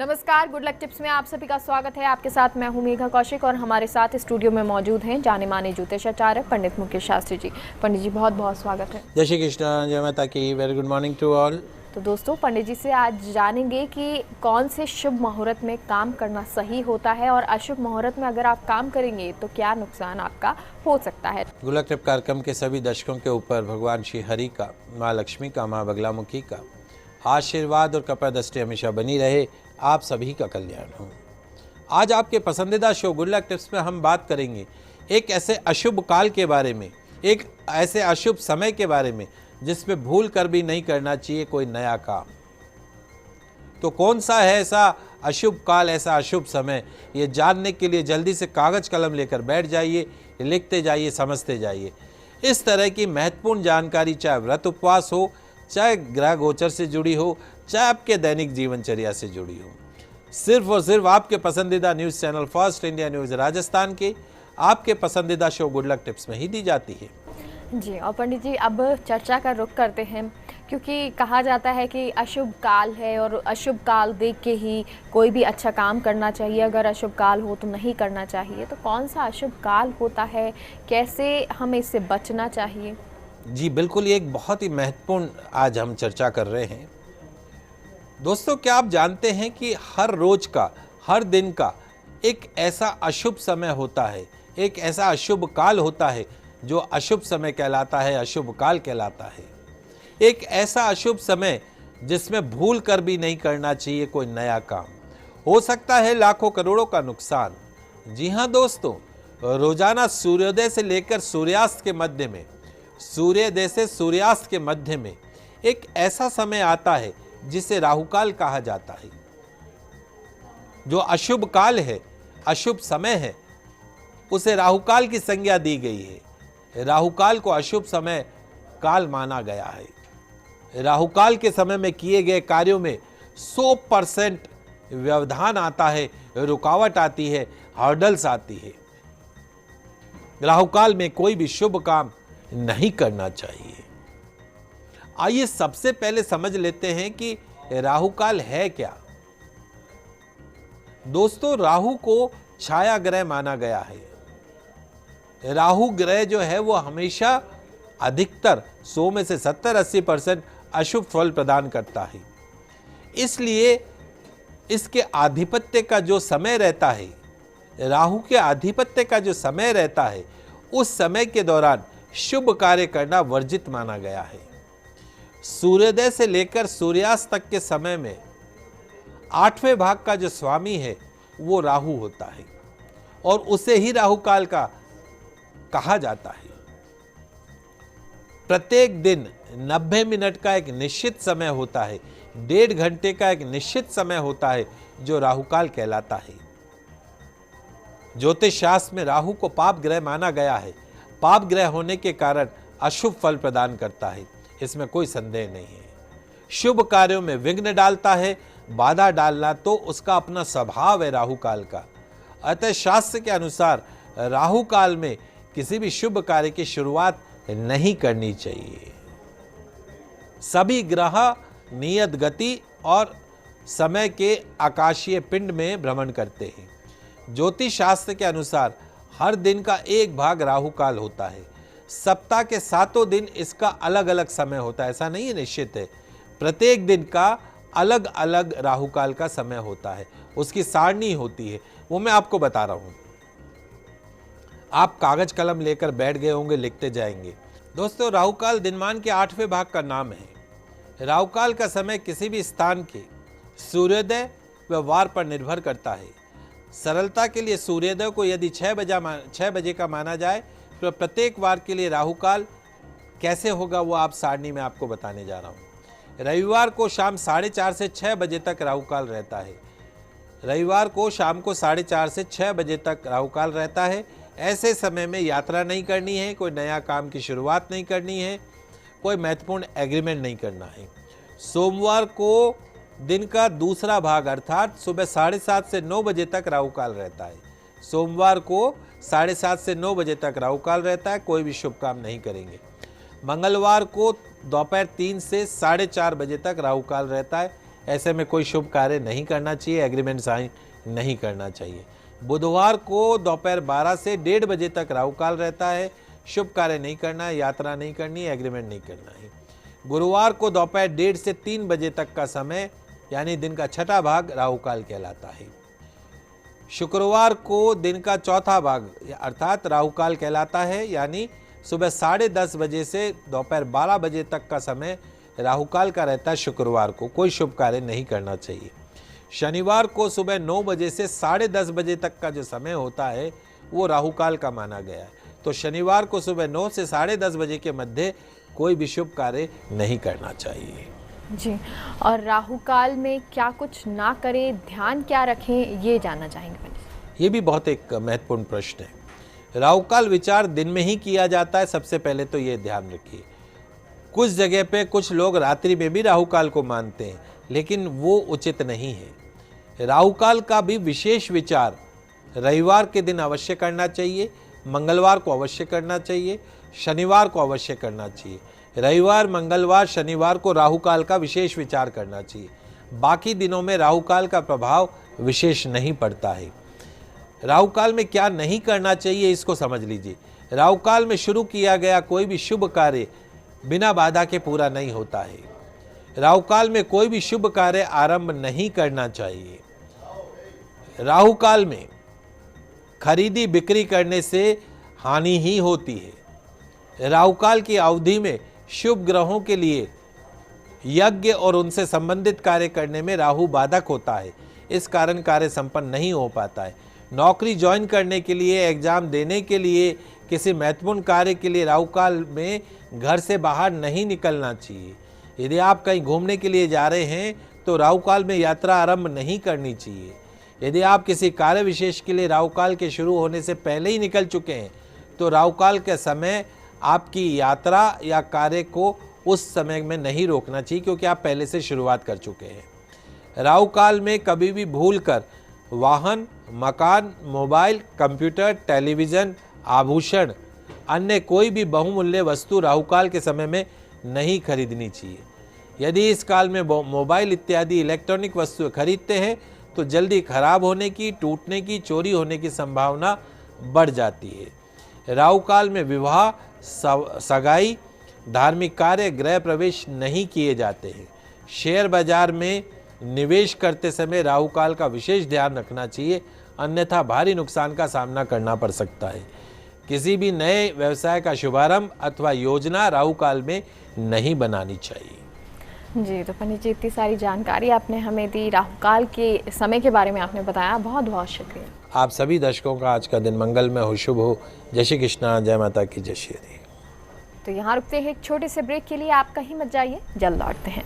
नमस्कार, good luck tips में आप सभी का स्वागत है। आपके साथ मैं हूं मेघा कौशिक और हमारे साथ स्टूडियो में मौजूद हैं जाने माने ज्योतिषाचार्य पंडित मुकेश शास्त्री जी। पंडित जी बहुत बहुत स्वागत है। जय श्री कृष्ण, जय माता की। Very good morning to all. तो दोस्तों, पंडित जी से आज जानेंगे कि कौन से शुभ मुहूर्त में काम करना सही होता है और अशुभ मुहूर्त में अगर आप काम करेंगे तो क्या नुकसान आपका हो सकता है। गुड लक टिप कार्यक्रम के सभी दर्शकों के ऊपर भगवान श्री हरि का, माँ लक्ष्मी का, माँ बगलामुखी का आशीर्वाद और कृपा दृष्टि हमेशा बनी रहे। आप सभी का कल्याण हो। आज आपके पसंदीदा शो गुड लक टिप्स में हम बात करेंगे एक ऐसे अशुभ काल के बारे में, एक ऐसे अशुभ समय के बारे में जिसमें भूल कर भी नहीं करना चाहिए कोई नया काम। तो कौन सा है ऐसा अशुभ काल, ऐसा अशुभ समय, ये जानने के लिए जल्दी से कागज कलम लेकर बैठ जाइए, लिखते जाइए, समझते जाइए। इस तरह की महत्वपूर्ण जानकारी चाहे व्रत उपवास हो, चाहे ग्रह गोचर से जुड़ी हो, चाहे आपके दैनिक जीवनचर्या से जुड़ी हो, सिर्फ और सिर्फ आपके पसंदीदा news channel first India news Rajasthan के आपके पसंदीदा शो गुड लक टिप्स में ही दी जाती है। जी, और पंडित जी अब चर्चा का रुख करते हैं, क्योंकि कहा जाता है कि अशुभ काल है और अशुभ काल देख के ही कोई भी अच्छा काम करना चाहिए, अगर अशुभ काल हो तो नहीं करना चाहिए। तो कौन सा अशुभ काल होता है, कैसे हमें इससे बचना चाहिए? जी बिल्कुल, ये एक बहुत ही महत्वपूर्ण आज हम चर्चा कर रहे हैं। दोस्तों, क्या आप जानते हैं कि हर रोज का, हर दिन का एक ऐसा अशुभ समय होता है, एक ऐसा अशुभ काल होता है जो अशुभ समय कहलाता है, अशुभ काल कहलाता है। एक ऐसा अशुभ समय जिसमें भूल कर भी नहीं करना चाहिए कोई नया काम। हो सकता है लाखों करोड़ों का नुकसान। जी हाँ दोस्तों, रोजाना सूर्योदय से लेकर सूर्यास्त के मध्य में, सूर्योदय से सूर्यास्त के मध्य में एक ऐसा समय आता है जिसे राहुकाल कहा जाता है। जो अशुभ काल है, अशुभ समय है, उसे राहुकाल की संज्ञा दी गई है। राहुकाल को अशुभ समय काल माना गया है। राहुकाल के समय में किए गए कार्यों में 100% व्यवधान आता है, रुकावट आती है, हर्डल्स आती है। राहुकाल में कोई भी शुभ काम नहीं करना चाहिए। आइए सबसे पहले समझ लेते हैं कि राहुकाल है क्या। दोस्तों, राहु को छाया ग्रह माना गया है। राहु ग्रह जो है वो हमेशा अधिकतर 100 में से 70-80% अशुभ फल प्रदान करता है। इसलिए इसके आधिपत्य का जो समय रहता है, राहु के आधिपत्य का जो समय रहता है, उस समय के दौरान शुभ कार्य करना वर्जित माना गया है। सूर्योदय से लेकर सूर्यास्त तक के समय में 8वें भाग का जो स्वामी है वो राहु होता है और उसे ही राहुकाल का कहा जाता है। प्रत्येक दिन 90 मिनट का एक निश्चित समय होता है, 1.5 घंटे का एक निश्चित समय होता है जो राहुकाल कहलाता है। ज्योतिष शास्त्र में राहु को पाप ग्रह माना गया है। पाप ग्रह होने के कारण अशुभ फल प्रदान करता है, इसमें कोई संदेह नहीं है। शुभ कार्यों में विघ्न डालता है, बाधा डालना तो उसका अपना स्वभाव है राहु काल का। अतः शास्त्र के अनुसार राहु काल में किसी भी शुभ कार्य की शुरुआत नहीं करनी चाहिए। सभी ग्रह नियत गति और समय के आकाशीय पिंड में भ्रमण करते हैं। ज्योतिष शास्त्र के अनुसार हर दिन का एक भाग राहु काल होता है। सप्ताह के 7 दिन इसका अलग अलग समय होता है, ऐसा नहीं है निश्चित है। प्रत्येक दिन का अलग अलग राहु काल का समय होता है, उसकी सारणी होती है, वो मैं आपको बता रहा हूं। आप कागज कलम लेकर बैठ गए होंगे, लिखते जाएंगे। दोस्तों, राहुकाल दिनमान के 8वें भाग का नाम है। राहुकाल का समय किसी भी स्थान के सूर्योदय व वार पर निर्भर करता है। सरलता के लिए सूर्योदय को यदि 6 बजे का माना जाए तो प्रत्येक वार के लिए राहुकाल कैसे होगा वो आप सारणी में आपको बताने जा रहा हूँ। रविवार को शाम 4:30 से 6 बजे तक राहुकाल रहता है। रविवार को शाम को 4:30 से 6 बजे तक राहुकाल रहता है। ऐसे समय में यात्रा नहीं करनी है, कोई नया काम की शुरुआत नहीं करनी है, कोई महत्वपूर्ण एग्रीमेंट नहीं करना है। सोमवार को दिन का दूसरा भाग अर्थात सुबह 7:30 से 9 बजे तक राहुकाल रहता है। सोमवार को 7:30 से 9 बजे तक राहुकाल रहता है, कोई भी शुभ काम नहीं करेंगे। मंगलवार को दोपहर 3 से 4:30 बजे तक राहुकाल रहता है। ऐसे में कोई शुभ कार्य नहीं करना चाहिए, एग्रीमेंट साइन नहीं करना चाहिए। बुधवार को दोपहर 12 से 1:30 बजे तक राहु काल रहता है, शुभ कार्य नहीं करना है, यात्रा नहीं करनी है, एग्रीमेंट नहीं करना है। गुरुवार को दोपहर 1:30 से 3 बजे तक का समय यानी दिन का छठा भाग राहु काल कहलाता है। शुक्रवार को दिन का चौथा भाग अर्थात राहु काल कहलाता है, यानी सुबह 10:30 बजे से दोपहर 12 बजे तक का समय राहु काल का रहता है। शुक्रवार को कोई शुभ कार्य नहीं करना चाहिए। शनिवार को सुबह 9 बजे से 10:30 बजे तक का जो समय होता है वो राहु काल का माना गया है। तो शनिवार को सुबह 9 से 10:30 बजे के मध्य कोई भी शुभ कार्य नहीं करना चाहिए जी। और राहु काल में क्या कुछ ना करें, ध्यान क्या रखें, ये जानना चाहेंगे पंडित जी। ये भी बहुत एक महत्वपूर्ण प्रश्न है। राहु काल विचार दिन में ही किया जाता है, सबसे पहले तो ये ध्यान रखिए। कुछ जगह पे कुछ लोग रात्रि में भी राहु काल को मानते हैं, लेकिन वो उचित नहीं है। राहु काल का भी विशेष विचार रविवार के दिन अवश्य करना चाहिए, मंगलवार को अवश्य करना चाहिए, शनिवार को अवश्य करना चाहिए। रविवार, मंगलवार, शनिवार को राहु काल का विशेष विचार करना चाहिए। बाकी दिनों में राहु काल का प्रभाव विशेष नहीं पड़ता है। राहु काल में क्या नहीं करना चाहिए इसको समझ लीजिए। राहु काल में शुरू किया गया कोई भी शुभ कार्य बिना बाधा के पूरा नहीं होता है। राहु काल में कोई भी शुभ कार्य आरंभ नहीं करना चाहिए। राहु काल में खरीदी बिक्री करने से हानि ही होती है। राहु काल की अवधि में शुभ ग्रहों के लिए यज्ञ और उनसे संबंधित कार्य करने में राहु बाधक होता है, इस कारण कार्य संपन्न नहीं हो पाता है। नौकरी ज्वाइन करने के लिए, एग्जाम देने के लिए, किसी महत्वपूर्ण कार्य के लिए राहु काल में घर से बाहर नहीं निकलना चाहिए। यदि आप कहीं घूमने के लिए जा रहे हैं तो राहु काल में यात्रा आरंभ नहीं करनी चाहिए। यदि आप किसी कार्य विशेष के लिए राहु काल के शुरू होने से पहले ही निकल चुके हैं तो राहु काल के समय आपकी यात्रा या कार्य को उस समय में नहीं रोकना चाहिए, क्योंकि आप पहले से शुरुआत कर चुके हैं। राहु काल में कभी भी भूलकर वाहन, मकान, मोबाइल, कंप्यूटर, टेलीविज़न, आभूषण, अन्य कोई भी बहुमूल्य वस्तु राहु काल के समय में नहीं खरीदनी चाहिए। यदि इस काल में मोबाइल इत्यादि इलेक्ट्रॉनिक वस्तुएं खरीदते हैं तो जल्दी खराब होने की, टूटने की, चोरी होने की संभावना बढ़ जाती है। राहु काल में विवाह, सगाई, धार्मिक कार्य, गृह प्रवेश नहीं किए जाते हैं। शेयर बाजार में निवेश करते समय राहु काल का विशेष ध्यान रखना चाहिए, अन्यथा भारी नुकसान का सामना करना पड़ सकता है। किसी भी नए व्यवसाय का शुभारंभ अथवा योजना राहु काल में नहीं बनानी चाहिए। जी, तो पंडित जी इतनी सारी जानकारी आपने हमें दी, राहु काल के समय के बारे में आपने बताया, बहुत बहुत शुक्रिया। आप सभी दर्शकों का आज का दिन मंगलमय हो, शुभ हो। जय श्री कृष्णा, जय माता की, जय श्री हरि। तो यहाँ रुकते हैं एक छोटे से ब्रेक के लिए, आप कहीं मत जाइए, जल्द लौटते हैं।